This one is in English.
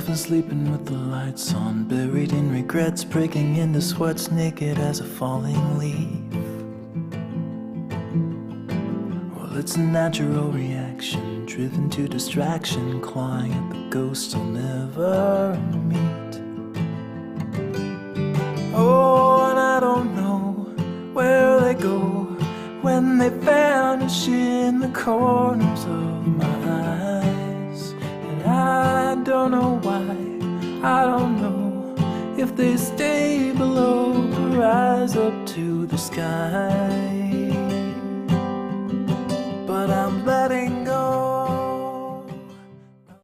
Often sleeping with the lights on, buried in regrets, breaking into sweats, naked as a falling leaf. Well, it's a natural reaction, driven to distraction, clawing at the ghosts I'll never meet. Oh, and I don't know where they go when they vanish in the corners of my eyes. And I don't know why, I don't know if they stay below or rise up to the sky. But I'm